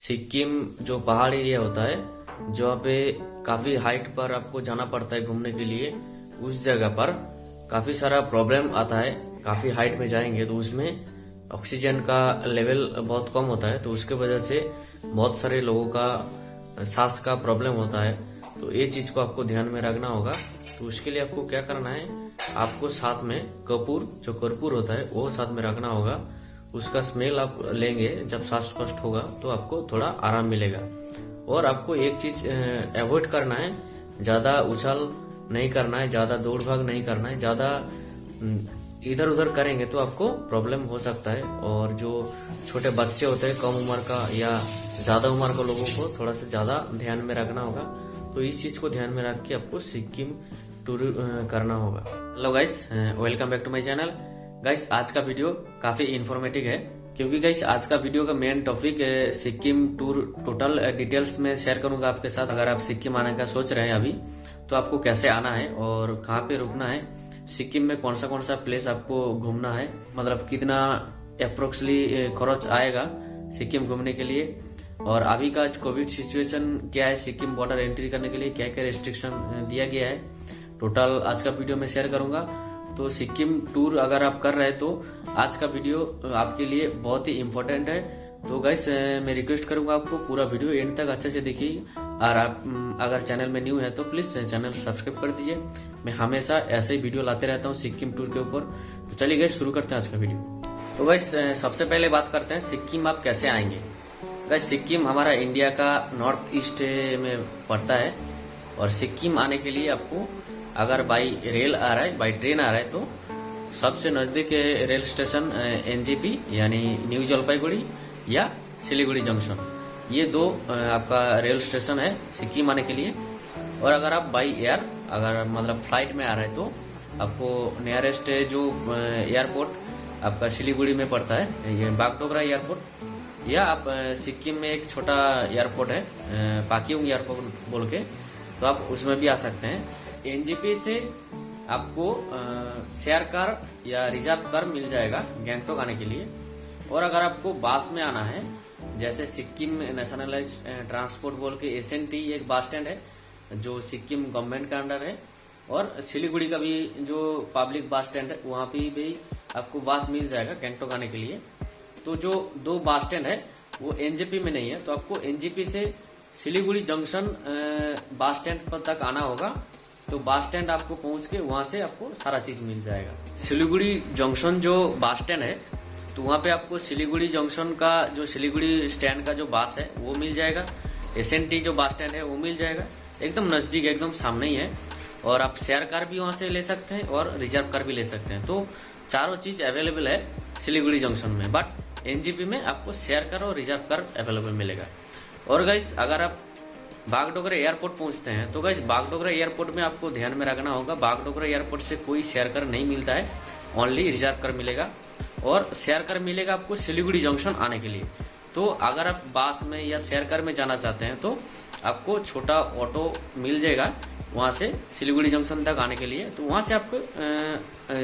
सिक्किम जो पहाड़ एरिया होता है, जहाँ पे काफी हाइट पर आपको जाना पड़ता है घूमने के लिए, उस जगह पर काफी सारा प्रॉब्लम आता है। काफी हाइट में जाएंगे तो उसमें ऑक्सीजन का लेवल बहुत कम होता है, तो उसके वजह से बहुत सारे लोगों का सांस का प्रॉब्लम होता है। तो ये चीज को आपको ध्यान में रखना होगा। तो उसके लिए आपको क्या करना है, आपको साथ में कर्पूर होता है वो साथ में रखना होगा। उसका स्मेल आप लेंगे जब सांस कष्ट होगा तो आपको थोड़ा आराम मिलेगा। और आपको एक चीज अवॉइड करना है, ज्यादा उछाल नहीं करना है, ज्यादा दौड़ भाग नहीं करना है। ज्यादा इधर उधर करेंगे तो आपको प्रॉब्लम हो सकता है। और जो छोटे बच्चे होते हैं कम उम्र का या ज्यादा उम्र के लोगों को थोड़ा सा ज्यादा ध्यान में रखना होगा। तो इस चीज को ध्यान में रख के आपको सिक्किम टूर करना होगा। Hello guys, welcome back to my channel. Guys आज का वीडियो काफी इंफॉर्मेटिव है, क्योंकि गाइस आज का वीडियो का मेन टॉपिक है सिक्किम टूर। टोटल डिटेल्स में शेयर करूंगा आपके साथ। अगर आप सिक्किम आने का सोच रहे हैं अभी, तो आपको कैसे आना है और कहाँ पे रुकना है, सिक्किम में कौन सा प्लेस आपको घूमना है, मतलब कितना अप्रोक्सली खर्च आएगा सिक्किम घूमने के लिए, और अभी का कोविड सिचुएशन क्या है, सिक्किम बॉर्डर एंट्री करने के लिए क्या क्या रेस्ट्रिक्शन दिया गया है, टोटल आज का वीडियो में शेयर करूंगा। तो सिक्किम टूर अगर आप कर रहे हैं तो आज का वीडियो आपके लिए बहुत ही इम्पोर्टेंट है। तो गाइस मैं रिक्वेस्ट करूंगा आपको पूरा वीडियो एंड तक अच्छे से देखिए। और आप अगर चैनल में न्यू है तो प्लीज चैनल सब्सक्राइब कर दीजिए। मैं हमेशा ऐसे ही वीडियो लाते रहता हूँ सिक्किम टूर के ऊपर। तो चलिए गाइस शुरू करते हैं आज का वीडियो। तो गाइस सबसे पहले बात करते हैं सिक्किम आप कैसे आएंगे। गाइस सिक्किम हमारा इंडिया का नॉर्थ ईस्ट में पड़ता है, और सिक्किम आने के लिए आपको अगर बाई रेल आ रहा है, बाई ट्रेन आ रहा है, तो सबसे नजदीक रेल स्टेशन एनजेपी यानी न्यू जलपाईगुड़ी या सिलीगुड़ी जंक्शन, ये दो आपका रेल स्टेशन है सिक्किम आने के लिए। और अगर आप बाई एयर अगर मतलब फ्लाइट में आ रहे हैं तो आपको नियरेस्ट जो एयरपोर्ट आपका सिलीगुड़ी में पड़ता है, ये बागडोगरा एयरपोर्ट, या आप सिक्किम में एक छोटा एयरपोर्ट है पाक्योंग एयरपोर्ट बोल के, तो आप उसमें भी आ सकते हैं। एनजेपी से आपको शेयर कार या रिजर्व कार मिल जाएगा गैंगटोक आने के लिए। और अगर आपको बस में आना है, जैसे सिक्किम नेशनलाइज ट्रांसपोर्ट बोल के एसएनटी एक बस स्टैंड है जो सिक्किम गवर्नमेंट का अंडर है, और सिलीगुड़ी का भी जो पब्लिक बस स्टैंड है वहां पे भी आपको बस मिल जाएगा गैंगटोक आने के लिए। तो जो दो बस स्टैंड है वो एनजेपी में नहीं है, तो आपको एनजेपी से सिलीगुड़ी जंक्शन बस स्टैंड पर तक आना होगा। तो बस स्टैंड आपको पहुंच के वहां से आपको सारा चीज मिल जाएगा। सिलीगुड़ी जंक्शन जो बस स्टैंड है, तो वहां पे आपको सिलीगुड़ी जंक्शन का जो सिलीगुड़ी स्टैंड का जो बस है वो मिल जाएगा। एसएनटी जो बस स्टैंड है वो मिल जाएगा, एकदम नजदीक है, एकदम सामने ही है। और आप शेयर कार भी वहां से ले सकते हैं और रिजर्व कार भी ले सकते हैं। तो चारों चीज अवेलेबल है सिलीगुड़ी जंक्शन में, बट एनजेपी में आपको शेयर कार और रिजर्व कार अवेलेबल मिलेगा। और गाइस अगर आप बागडोगरा एयरपोर्ट पहुंचते हैं तो गाइस बागडोगरा एयरपोर्ट में आपको ध्यान में रखना होगा, बागडोगरा एयरपोर्ट से कोई शेयर कार नहीं मिलता है, ओनली रिजर्व कार मिलेगा। और शेयर कार मिलेगा आपको सिलीगुड़ी जंक्शन आने के लिए। तो अगर आप बस में या शेयर कार में जाना चाहते हैं तो आपको छोटा ऑटो मिल जाएगा वहां से सिलीगुड़ी जंक्शन तक आने के लिए। तो वहां से आपको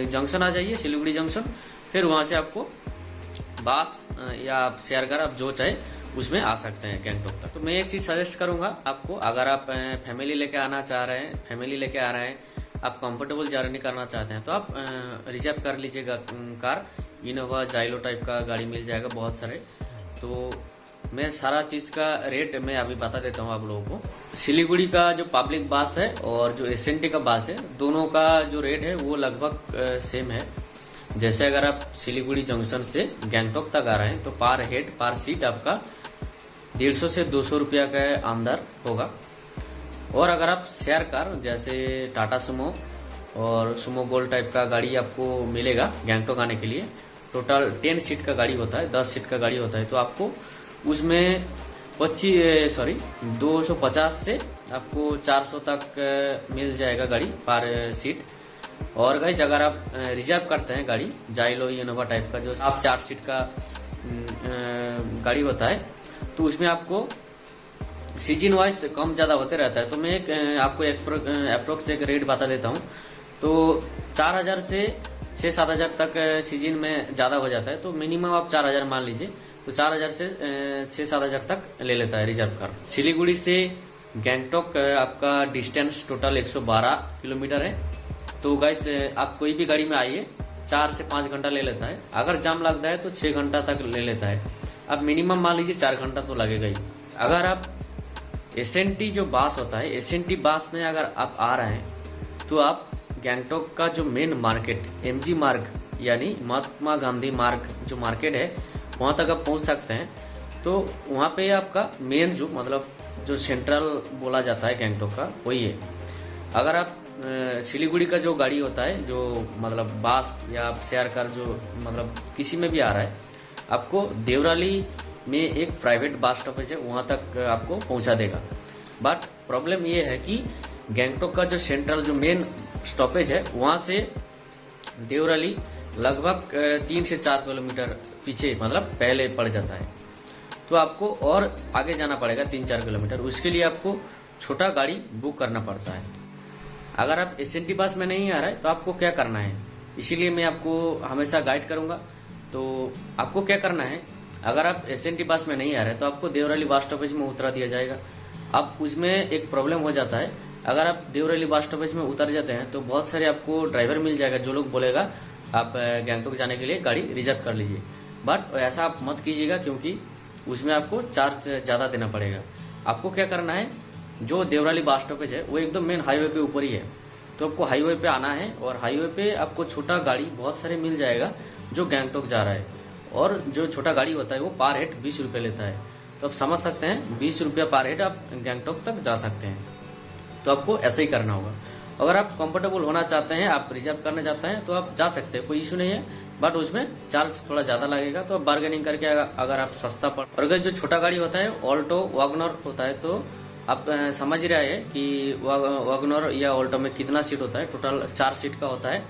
जंक्शन आ जाइए सिलीगुड़ी जंक्शन, फिर वहां से आपको बस या शेयर कार आप जो चाहे उसमें आ सकते हैं गैंगटोक तक। तो मैं एक चीज सजेस्ट करूंगा आपको, अगर आप फैमिली लेके आना चाह रहे हैं, फैमिली लेके आ रहे हैं, आप कंफर्टेबल जर्नी करना चाहते हैं, तो आप रिजर्व कर लीजिएगा कार। इनोवा जाइलो टाइप का गाड़ी मिल जाएगा बहुत सारे। तो मैं सारा चीज का रेट मैं अभी बता देता हूँ आप लोगों को। सिलीगुड़ी का जो पब्लिक बस है और जो एसएनटी का बस है, दोनों का जो रेट है वो लगभग सेम है। जैसे अगर आप सिलीगुड़ी जंक्शन से गैंगटोक तक आ रहे हैं तो पर हेड पर सीट आपका 150 से 200 रुपया के अंदर होगा। और अगर आप शेयर कार जैसे टाटा सुमो और सुमो गोल्ड टाइप का गाड़ी आपको मिलेगा गैंगटोक आने के लिए, टोटल 10 सीट का गाड़ी होता है, 10 सीट का गाड़ी होता है, तो आपको उसमें 250 से आपको 400 तक मिल जाएगा गाड़ी पर सीट। और गाइस अगर आप रिजर्व करते हैं गाड़ी जाइलो इनोवा टाइप का जो 7 से 8 सीट का गाड़ी होता है, तो उसमें आपको सीजन वाइज कम ज्यादा होते रहता है। तो मैं आपको अप्रोक्स एक रेट बता देता हूँ। तो 4000 से 6-7 हजार तक सीजन में ज्यादा हो जाता है, तो मिनिमम आप 4000 मान लीजिए। तो 4,000 से 6-7,000 तक ले लेता है रिजर्व कार। सिलीगुड़ी से गैंगटॉक आपका डिस्टेंस टोटल 112 किलोमीटर है। तो गाइस आप कोई भी गाड़ी में आइए, 4 से 5 घंटा ले लेता है। अगर जाम लगता है तो 6 घंटा तक ले लेता है। अब मिनिमम मान लीजिए 4 घंटा तो लगेगा ही। अगर आप एसएनटी जो बस होता है, एसएनटी बस में अगर आप आ रहे हैं तो आप गैंगटॉक का जो मेन मार्केट एमजी मार्ग यानी महात्मा गांधी मार्ग जो मार्केट है वहां तक आप पहुंच सकते हैं। तो वहां पे आपका मेन जो मतलब जो सेंट्रल बोला जाता है गैंगटॉक का वही है। अगर आप सिलीगुड़ी का जो गाड़ी होता है जो मतलब बस या शेयर कार जो मतलब किसी में भी आ रहा है, आपको देवराली में एक प्राइवेट बस स्टॉपेज है, वहां तक आपको पहुंचा देगा। बट प्रॉब्लम ये है कि गैंगटॉक का जो सेंट्रल जो मेन स्टॉपेज है वहां से देवराली लगभग 3 से 4 किलोमीटर पीछे मतलब पहले पड़ जाता है। तो आपको और आगे जाना पड़ेगा 3-4 किलोमीटर। उसके लिए आपको छोटा गाड़ी बुक करना पड़ता है। अगर आप एसएनटी बस में नहीं आ रहा है तो आपको क्या करना है, इसीलिए मैं आपको हमेशा गाइड करूंगा। तो आपको क्या करना है, अगर आप एसएनटी बस में नहीं आ रहे तो आपको देवराली बस स्टॉपेज में उतरा दिया जाएगा। अब उसमें एक प्रॉब्लम हो जाता है, अगर आप देवराली बस स्टॉपेज में उतर जाते हैं तो बहुत सारे आपको ड्राइवर मिल जाएगा जो लोग बोलेगा आप गैंगटॉक जाने के लिए गाड़ी रिजर्व कर लीजिए। बट ऐसा आप मत कीजिएगा क्योंकि उसमें आपको चार्ज ज्यादा देना पड़ेगा। आपको क्या करना है, जो देवराली बस स्टॉपेज है वो एकदम मेन हाईवे के ऊपर ही है। तो आपको हाईवे पे आना है और हाईवे पे आपको छोटा गाड़ी बहुत सारे मिल जाएगा जो गैंगटॉक जा रहा है। और जो छोटा गाड़ी होता है वो पर हेड 20 रुपये लेता है। तो आप समझ सकते हैं 20 रुपया पर हेड आप गैंगटॉक तक जा सकते हैं। तो आपको ऐसा ही करना होगा। अगर आप कंफर्टेबल होना चाहते हैं, आप रिजर्व करना चाहते हैं तो आप जा सकते हैं, कोई इशू नहीं है। बट उसमें चार्ज थोड़ा ज्यादा लगेगा। तो आप बार्गेनिंग करके अगर आप सस्ता पड़, और अगर जो छोटा गाड़ी होता है ऑल्टो वैगनर होता है तो आप समझ रहे हैं कि वैगनर या ऑल्टो में कितना सीट होता है, टोटल 4 सीट का होता है।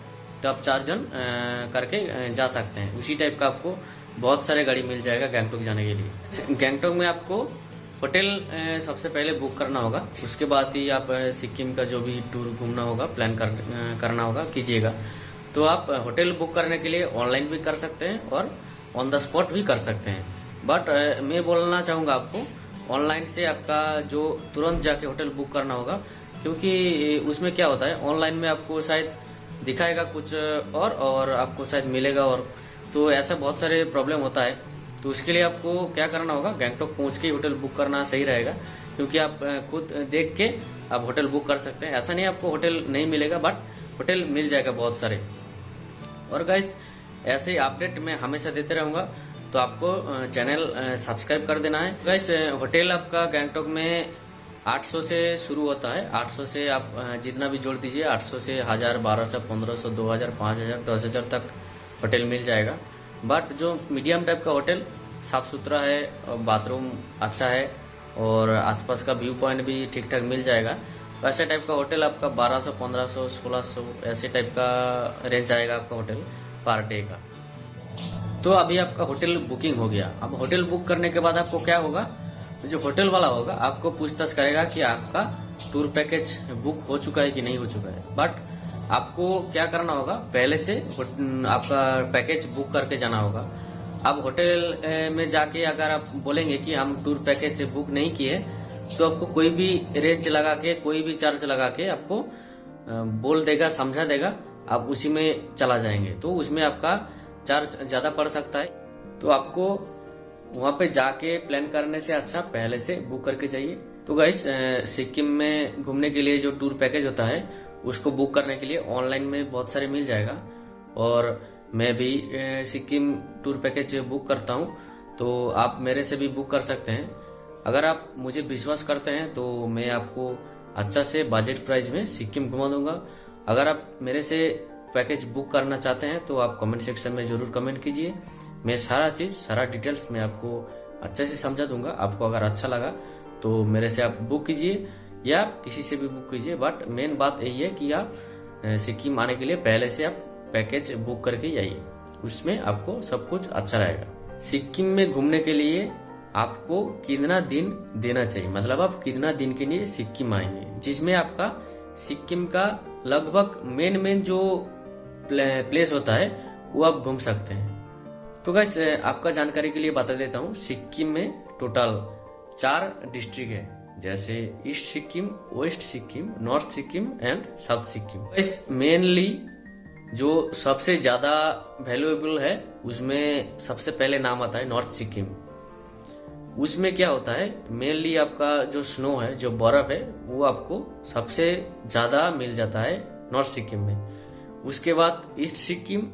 तो आप 4 जन करके जा सकते हैं। उसी टाइप का आपको बहुत सारे गाड़ी मिल जाएगा गैंगटॉक जाने के लिए। गैंगटॉक में आपको होटल सबसे पहले बुक करना होगा, उसके बाद ही आप सिक्किम का जो भी टूर घूमना होगा प्लान करना होगा कीजिएगा। तो आप होटल बुक करने के लिए ऑनलाइन भी कर सकते हैं और ऑन द स्पॉट भी कर सकते हैं। बट मैं बोलना चाहूंगा आपको ऑनलाइन से आपका जो तुरंत जाके होटल बुक करना होगा, क्योंकि उसमें क्या होता है ऑनलाइन में आपको शायद दिखाएगा कुछ और आपको शायद मिलेगा और, तो ऐसा बहुत सारे प्रॉब्लम होता है। तो उसके लिए आपको क्या करना होगा, गैंगटॉक पहुंच के होटल बुक करना सही रहेगा, क्योंकि आप खुद देख के आप होटल बुक कर सकते हैं। ऐसा नहीं आपको होटल नहीं मिलेगा, बट होटल मिल जाएगा बहुत सारे। और गाइस ऐसे अपडेट मैं हमेशा देते रहूंगा, तो आपको चैनल सब्सक्राइब कर देना है। गाइस होटल आपका गैंगटॉक में 800 से शुरू होता है। 800 से आप जितना भी जोड़ दीजिए, 800 से 1000, 1200, 1500, 2000, 5000, 10,000 तक होटल मिल जाएगा। बट जो मीडियम टाइप का होटल साफ सुथरा है, बाथरूम अच्छा है और आसपास का व्यू पॉइंट भी ठीक ठाक मिल जाएगा, वैसे टाइप का होटल आपका 1200, 1500, 1600 ऐसे टाइप का रेंज आएगा आपका होटल पर डे का। तो अभी आपका होटल बुकिंग हो गया। अब होटल बुक करने के बाद आपको क्या होगा, तो जो होटल वाला होगा आपको पूछताछ करेगा कि आपका टूर पैकेज बुक हो चुका है कि नहीं हो चुका है। बट आपको क्या करना होगा, पहले से आपका पैकेज बुक करके जाना होगा। अब होटल में जाके अगर आप बोलेंगे कि हम टूर पैकेज से बुक नहीं किए, तो आपको कोई भी रेंज लगा के, कोई भी चार्ज लगा के आपको बोल देगा, समझा देगा, आप उसी में चला जाएंगे। तो उसमें आपका चार्ज ज्यादा पड़ सकता है। तो आपको वहां पे जाके प्लान करने से अच्छा पहले से बुक करके जाइए। तो गाइस सिक्किम में घूमने के लिए जो टूर पैकेज होता है उसको बुक करने के लिए ऑनलाइन में बहुत सारे मिल जाएगा। और मैं भी सिक्किम टूर पैकेज बुक करता हूँ, तो आप मेरे से भी बुक कर सकते हैं। अगर आप मुझे विश्वास करते हैं तो मैं आपको अच्छा से बजट प्राइस में सिक्किम घुमा दूंगा। अगर आप मेरे से पैकेज बुक करना चाहते हैं तो आप कमेंट सेक्शन में जरूर कमेंट कीजिए। मैं सारा डिटेल्स मैं आपको अच्छे से समझा दूंगा। आपको अगर अच्छा लगा तो मेरे से आप बुक कीजिए या किसी से भी बुक कीजिए। बट मेन बात यही है कि आप सिक्किम आने के लिए पहले से आप पैकेज बुक करके जाइए, उसमें आपको सब कुछ अच्छा रहेगा। सिक्किम में घूमने के लिए आपको कितना दिन देना चाहिए, मतलब आप कितना दिन के लिए सिक्किम आएंगे, जिसमें आपका सिक्किम का लगभग मेन जो प्लेस होता है वो आप घूम सकते हैं। तो गाइस आपका जानकारी के लिए बता देता हूँ, सिक्किम में टोटल 4 डिस्ट्रिक्ट है, जैसे east Sikkim, west Sikkim, north Sikkim and south Sikkim. इस मेनली जो सबसे ज्यादा वैल्यूएबल है उसमें सबसे पहले नाम आता है नॉर्थ सिक्किम। उसमें क्या होता है, मेनली आपका जो स्नो है, जो बर्फ है, वो आपको सबसे ज्यादा मिल जाता है नॉर्थ सिक्किम में। उसके बाद east Sikkim,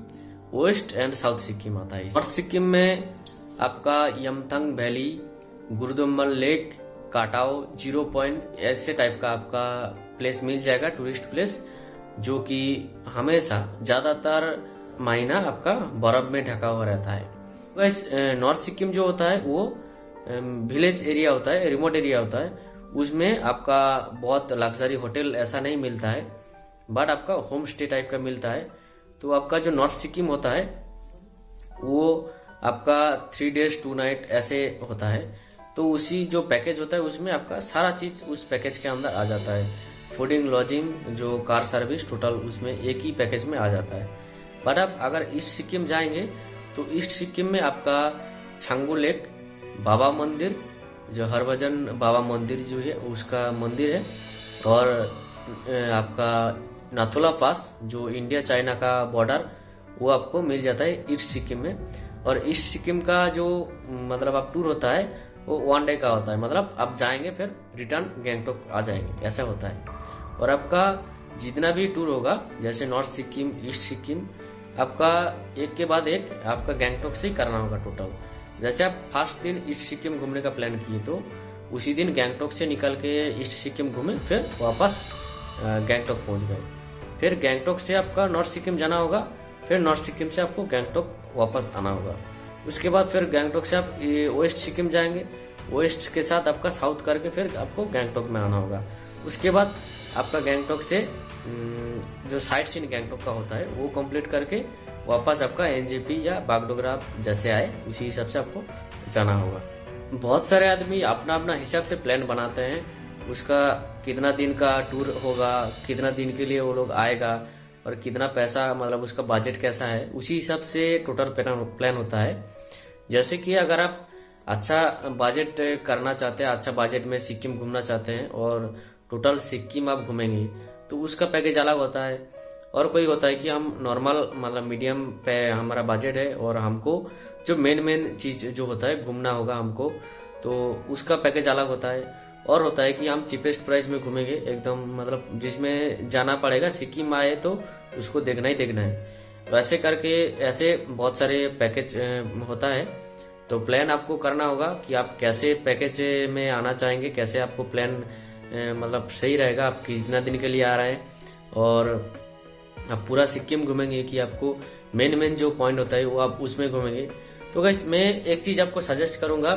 west and south Sikkim आता है। नॉर्थ सिक्किम में आपका Yumthang valley, Gurudongmar lake, Katao, 0 point ऐसे टाइप का आपका प्लेस मिल जाएगा, टूरिस्ट प्लेस, जो कि हमेशा ज्यादातर महीना आपका बर्फ में ढका हुआ रहता है। वैसे नॉर्थ सिक्किम जो होता है वो विलेज एरिया होता है, रिमोट एरिया होता है। उसमें आपका बहुत लग्जरी होटल ऐसा नहीं मिलता है, बट आपका होम स्टे टाइप का मिलता है। तो आपका जो नॉर्थ सिक्किम होता है वो आपका 3 days 2 night ऐसे होता है। तो उसी जो पैकेज होता है उसमें आपका सारा चीज उस पैकेज के अंदर आ जाता है। फूडिंग, लॉजिंग, जो कार सर्विस, टोटल उसमें एक ही पैकेज में आ जाता है। पर आप अगर ईस्ट सिक्किम जाएंगे तो ईस्ट सिक्किम में आपका छांगू लेक, बाबा मंदिर, जो हरभजन बाबा मंदिर जो है उसका मंदिर है, और आपका नाथुला पास, जो इंडिया चाइना का बॉर्डर, वो आपको मिल जाता है ईस्ट सिक्किम में। और ईस्ट सिक्किम का जो मतलब आप टूर होता है वो 1 day का होता है, मतलब आप जाएंगे फिर रिटर्न गैंगटोक आ जाएंगे, ऐसा होता है। और आपका जितना भी टूर होगा, जैसे नॉर्थ सिक्किम, ईस्ट सिक्किम, आपका एक के बाद एक आपका गैंगटोक से ही करना होगा टोटल। जैसे आप फर्स्ट दिन ईस्ट सिक्किम घूमने का प्लान किए तो उसी दिन गैंगटोक से निकल के ईस्ट सिक्किम घूमे, फिर वापस गैंगटोक पहुंच गए। फिर गैंगटोक से आपका नॉर्थ सिक्किम जाना होगा, फिर नॉर्थ सिक्किम से आपको गैंगटोक वापस आना होगा। उसके बाद फिर गैंगटोक से आप वेस्ट सिक्किम जाएंगे, वेस्ट के साथ आपका साउथ करके फिर आपको गैंगटोक में आना होगा। उसके बाद आपका गैंगटोक से जो साइट सीन गैंगटोक का होता है वो कंप्लीट करके वापस आपका एनजेपी या बागडोगरा जैसे आए उसी हिसाब से आपको जाना होगा। बहुत सारे आदमी अपना अपना हिसाब से प्लान बनाते हैं, उसका कितना दिन का टूर होगा, कितना दिन के लिए वो लोग आएगा और कितना पैसा, मतलब उसका बजट कैसा है, उसी हिसाब से टोटल प्लान होता है। जैसे कि अगर आप अच्छा बजट करना चाहते हैं, अच्छा बजट में सिक्किम घूमना चाहते हैं और टोटल सिक्किम आप घूमेंगे, तो उसका पैकेज अलग होता है। और कोई होता है कि हम नॉर्मल, मतलब मीडियम पे हमारा बजट है और हमको जो मेन चीज जो होता है घूमना होगा हमको, तो उसका पैकेज अलग होता है। और होता है कि हम चीपेस्ट प्राइस में घूमेंगे एकदम, मतलब जिसमें जाना पड़ेगा, सिक्किम आए तो उसको देखना ही देखना है, वैसे करके ऐसे बहुत सारे पैकेज होता है। तो प्लान आपको करना होगा कि आप कैसे पैकेज में आना चाहेंगे, कैसे आपको प्लान मतलब सही रहेगा, आप कितना दिन के लिए आ रहे हैं और आप पूरा सिक्किम घूमेंगे कि आपको मेन जो पॉइंट होता है वो आप उसमें घूमेंगे। तो गाइस मैं एक चीज आपको सजेस्ट करूंगा,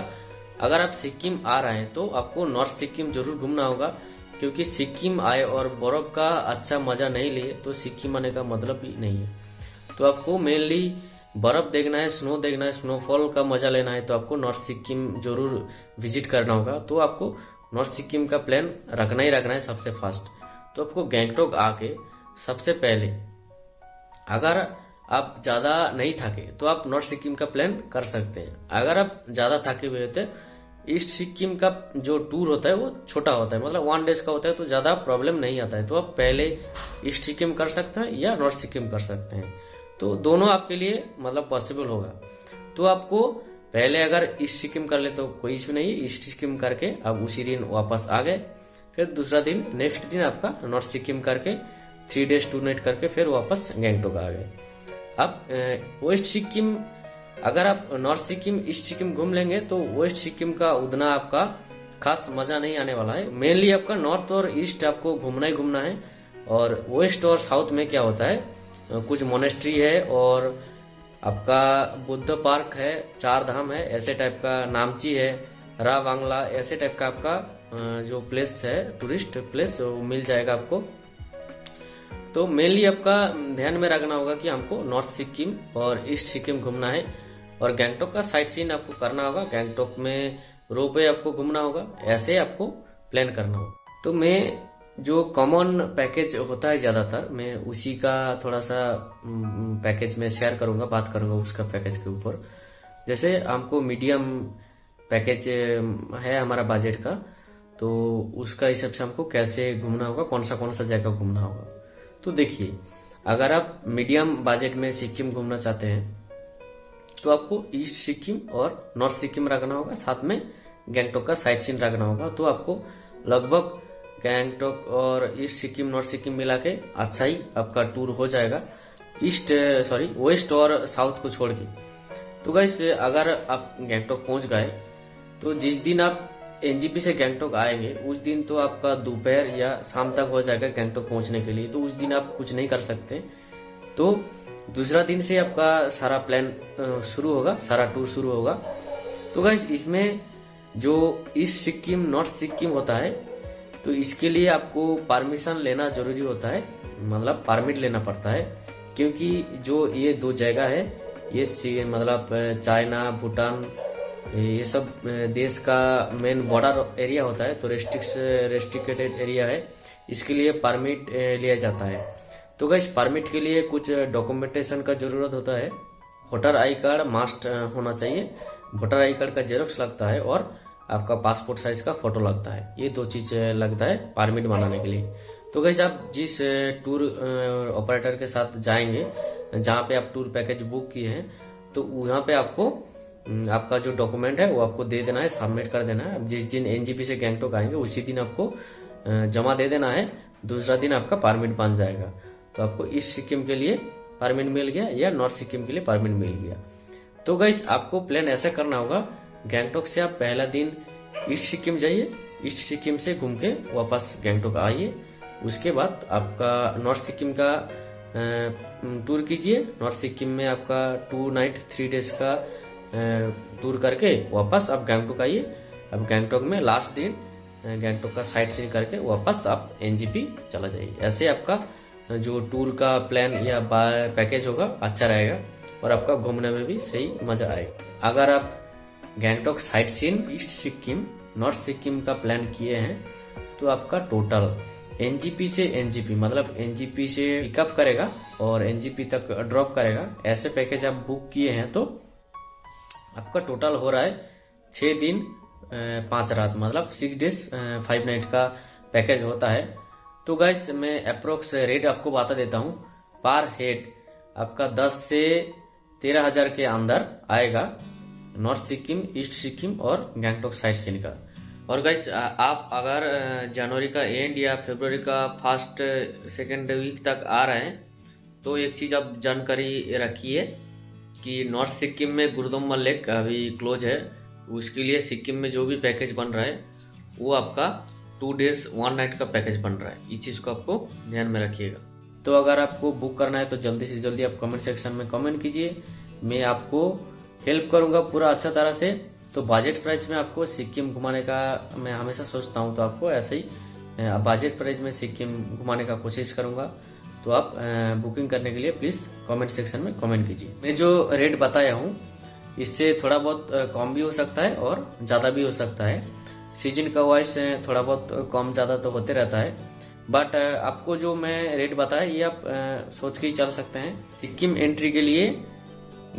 अगर आप सिक्किम आ रहे हैं तो आपको नॉर्थ सिक्किम जरूर घूमना होगा, क्योंकि सिक्किम आए और बर्फ का अच्छा मजा नहीं लिए तो सिक्किम आने का मतलब ही नहीं है। तो आपको मेनली बर्फ देखना है, स्नो देखना है, स्नोफॉल का मजा लेना है, तो आपको नॉर्थ सिक्किम जरूर विजिट करना होगा। तो आपको नॉर्थ सिक्किम का प्लान रखना ही रखना है सबसे फास्ट। तो आपको गैंगटोक आके सबसे पहले, अगर आप ज्यादा नहीं थके तो आप नॉर्थ सिक्किम का प्लान कर सकते हैं। अगर आप ज्यादा थके हुए होते, ईस्ट सिक्किम का जो टूर होता है वो छोटा होता है, मतलब 1 day का होता है, तो ज्यादा प्रॉब्लम नहीं आता है। तो आप पहले ईस्ट सिक्किम कर सकते हैं या नॉर्थ सिक्किम कर सकते हैं, तो दोनों आपके लिए मतलब पॉसिबल होगा। तो आपको पहले अगर ईस्ट सिक्किम कर ले तो कोई इश्यू नहीं है, ईस्ट सिक्किम करके आप उसी दिन वापस आ गए। फिर दूसरा दिन, नेक्स्ट दिन आपका नॉर्थ सिक्किम करके 3 days 2 night करके फिर वापस गैंगटोक आ गए। अब वेस्ट सिक्किम, अगर आप नॉर्थ सिक्किम, ईस्ट सिक्किम घूम लेंगे तो वेस्ट सिक्किम का उतना आपका खास मजा नहीं आने वाला है। मेनली आपका नॉर्थ और ईस्ट आपको घूमना ही घूमना है। और वेस्ट और साउथ में क्या होता है, कुछ मोनेस्ट्री है और आपका बुद्ध पार्क है, 4 धाम है, ऐसे टाइप का, नामची है, रा बांग्ला, ऐसे टाइप का आपका जो प्लेस है, टूरिस्ट प्लेस, वो मिल जाएगा आपको। तो मेनली आपका ध्यान में रखना होगा कि हमको नॉर्थ सिक्किम और ईस्ट सिक्किम घूमना है और गैंगटोक का साइट सीन आपको करना होगा। गैंगटोक में रोपवे आपको घूमना होगा, ऐसे आपको प्लान करना होगा। तो मैं जो कॉमन पैकेज होता है ज्यादातर, मैं उसी का थोड़ा सा पैकेज में शेयर करूंगा, बात करूंगा उसका पैकेज के ऊपर। जैसे हमको मीडियम पैकेज है हमारा बजट का, तो उसका हिसाब से हमको कैसे घूमना होगा, कौन सा जगह घूमना होगा। तो देखिए, अगर आप मीडियम बजट में सिक्किम घूमना चाहते हैं तो आपको ईस्ट सिक्किम और नॉर्थ सिक्किम रखना होगा, साथ में गैंगटॉक का साइट सीन रखना होगा। तो आपको लगभग गैंगटॉक और ईस्ट सिक्किम नॉर्थ सिक्किम मिला के अच्छा ही आपका टूर हो जाएगा, वेस्ट और साउथ को छोड़ के। तो गाइस, अगर आप गैंगटॉक पहुंच गए तो जिस दिन आप एनजीपी से गैंगटॉक आएंगे उस दिन तो आपका दोपहर या शाम तक हो जाएगा गैंगटॉक पहुंचने के लिए। तो उस दिन आप कुछ नहीं कर सकते। तो दूसरा दिन से आपका सारा प्लान शुरू होगा, सारा टूर शुरू होगा। तो गाइस, इसमें जो ईस्ट सिक्किम नॉर्थ सिक्किम होता है, तो इसके लिए आपको परमिशन लेना जरूरी होता है, मतलब परमिट लेना पड़ता है। क्योंकि जो ये दो जगह है, ये मतलब चाइना, भूटान, ये सब देश का मेन बॉर्डर एरिया होता है। तो रेस्ट्रिक्टेड एरिया है, इसके लिए परमिट लिया जाता है। तो गाइस, परमिट के लिए कुछ डॉक्यूमेंटेशन का जरूरत होता है। वोटर आई कार्ड मस्ट होना चाहिए, वोटर आई कार्ड का जेरोक्स लगता है और आपका पासपोर्ट साइज का फोटो लगता है। ये दो चीज लगता है परमिट बनाने के लिए। तो गाइस, आप जिस टूर ऑपरेटर के साथ जाएंगे, जहाँ पे आप टूर पैकेज बुक किए हैं, तो यहाँ पे आपको आपका जो डॉक्यूमेंट है वो आपको दे देना है, सबमिट कर देना है। जिस दिन एनजीपी से गैंगटॉक आएंगे उसी दिन आपको जमा दे देना है, दूसरा दिन आपका परमिट बन जाएगा। तो आपको ईस्ट सिक्किम के लिए परमिट मिल गया या नॉर्थ सिक्किम के लिए परमिट मिल गया। तो गाइस, आपको प्लान ऐसा करना होगा, गैंगटॉक से आप पहला दिन ईस्ट सिक्किम जाइए, ईस्ट सिक्किम से घूम के वापस गैंगटॉक आइए। उसके बाद आपका नॉर्थ सिक्किम का टूर कीजिए। नॉर्थ सिक्किम में आपका 2 नाइट 3 डेज का टूर करके वापस आप गैंगटॉक आइए। अब गैंगटॉक में लास्ट दिन गैंगटॉक का साइट सीन करके वापस आप एनजीपी चला जाइए। ऐसे आपका जो टूर का प्लान या पैकेज होगा अच्छा रहेगा और आपका घूमने में भी सही मजा आएगा। अगर आप Gangtok sightseeing east Sikkim north Sikkim का प्लान किए हैं तो आपका टोटल एनजीपी से एनजीपी, मतलब एनजीपी से पिकअप करेगा और एनजीपी तक ड्रॉप करेगा, ऐसे पैकेज आप बुक किए हैं तो आपका टोटल हो रहा है 6 दिन 5 रात, मतलब 6 डेज 5 नाइट का पैकेज होता है। तो गाइस, मैं अप्रोक्स रेट आपको बता देता हूँ। पर हेड आपका 10 से 13 हजार के अंदर आएगा नॉर्थ सिक्किम, ईस्ट सिक्किम और गैंगटॉक साइट सीन का। और गाइस, आप अगर जनवरी का एंड या फरवरी का फर्स्ट सेकेंड वीक तक आ रहे हैं तो एक चीज़ आप जानकारी रखिए कि नॉर्थ सिक्किम में गुरुदोम्बा लेक अभी क्लोज है। उसके लिए सिक्किम में जो भी पैकेज बन रहा है वो आपका 2 डेज 1 नाइट का पैकेज बन रहा है। इस चीज़ को आपको ध्यान में रखिएगा। तो अगर आपको बुक करना है तो जल्दी से जल्दी आप कमेंट सेक्शन में कमेंट कीजिए, मैं आपको हेल्प करूंगा पूरा अच्छा तरह से। तो बजट प्राइस में आपको सिक्किम घुमाने का मैं हमेशा सोचता हूं, तो आपको ऐसे ही बजट प्राइस में सिक्किम घुमाने का कोशिश करूंगा। तो आप बुकिंग करने के लिए प्लीज कमेंट सेक्शन में कमेंट कीजिए। मैं जो रेट बताया हूँ इससे थोड़ा बहुत कम भी हो सकता है और ज़्यादा भी हो सकता है। सीजन का वाइज थोड़ा बहुत कम ज़्यादा तो होते रहता है, बट आपको जो मैं रेट बताया ये आप सोच के ही चल सकते हैं। सिक्किम एंट्री के लिए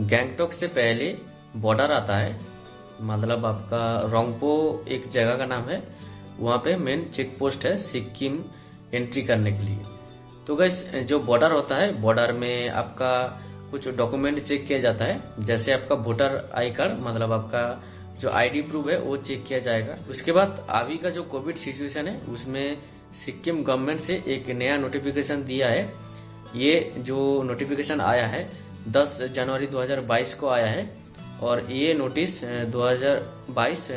गैंगटॉक से पहले बॉर्डर आता है, मतलब आपका रोंगपो एक जगह का नाम है, वहाँ पे मेन चेक पोस्ट है सिक्किम एंट्री करने के लिए। तो गाइस, जो बॉर्डर होता है, बॉर्डर में आपका कुछ डॉक्यूमेंट चेक किया जाता है, जैसे आपका वोटर आई कार्ड, मतलब आपका जो आईडी प्रूफ है वो चेक किया जाएगा। उसके बाद अभी का जो कोविड सिचुएशन है उसमें सिक्किम गवर्नमेंट से एक नया नोटिफिकेशन दिया है। ये जो नोटिफिकेशन आया है 10 जनवरी 2022 को आया है और ये नोटिस 2022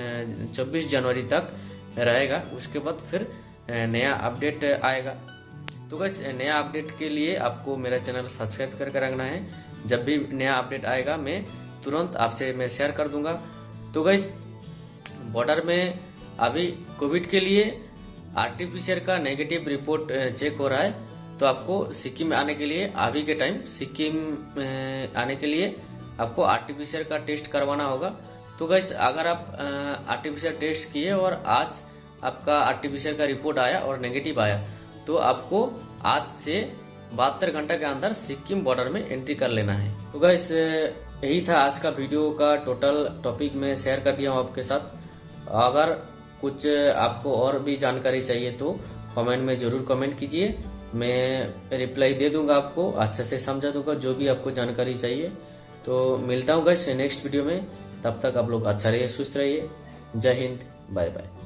24 जनवरी तक रहेगा। उसके बाद फिर नया अपडेट आएगा। तो गाइस, नया अपडेट के लिए आपको मेरा चैनल सब्सक्राइब करके रखना है। जब भी नया अपडेट आएगा मैं तुरंत आपसे मैं शेयर कर दूंगा। तो गाइस, बॉर्डर में अभी कोविड के लिए आरटीपीसीआर का नेगेटिव रिपोर्ट चेक हो रहा है। तो आपको सिक्किम आने के लिए, अभी के टाइम सिक्किम आने के लिए आपको आरटीपीसीआर का टेस्ट करवाना होगा। तो गाइस, अगर आप आरटीपीसीआर टेस्ट किए और आज आपका आरटीपीसीआर का रिपोर्ट आया और नेगेटिव आया तो आपको आज से 72 घंटा के अंदर सिक्किम बॉर्डर में एंट्री कर लेना है। तो गाइस, यही था आज का वीडियो का टोटल टॉपिक मैं शेयर कर दिया हूँ आपके साथ। अगर कुछ आपको और भी जानकारी चाहिए तो कमेंट में जरूर कमेंट कीजिए, मैं रिप्लाई दे दूंगा, आपको अच्छे से समझा दूंगा जो भी आपको जानकारी चाहिए। तो मिलता हूँ गाइस नेक्स्ट वीडियो में, तब तक आप लोग अच्छा रहिए, सुस्त रहिए। जय हिंद, बाय बाय।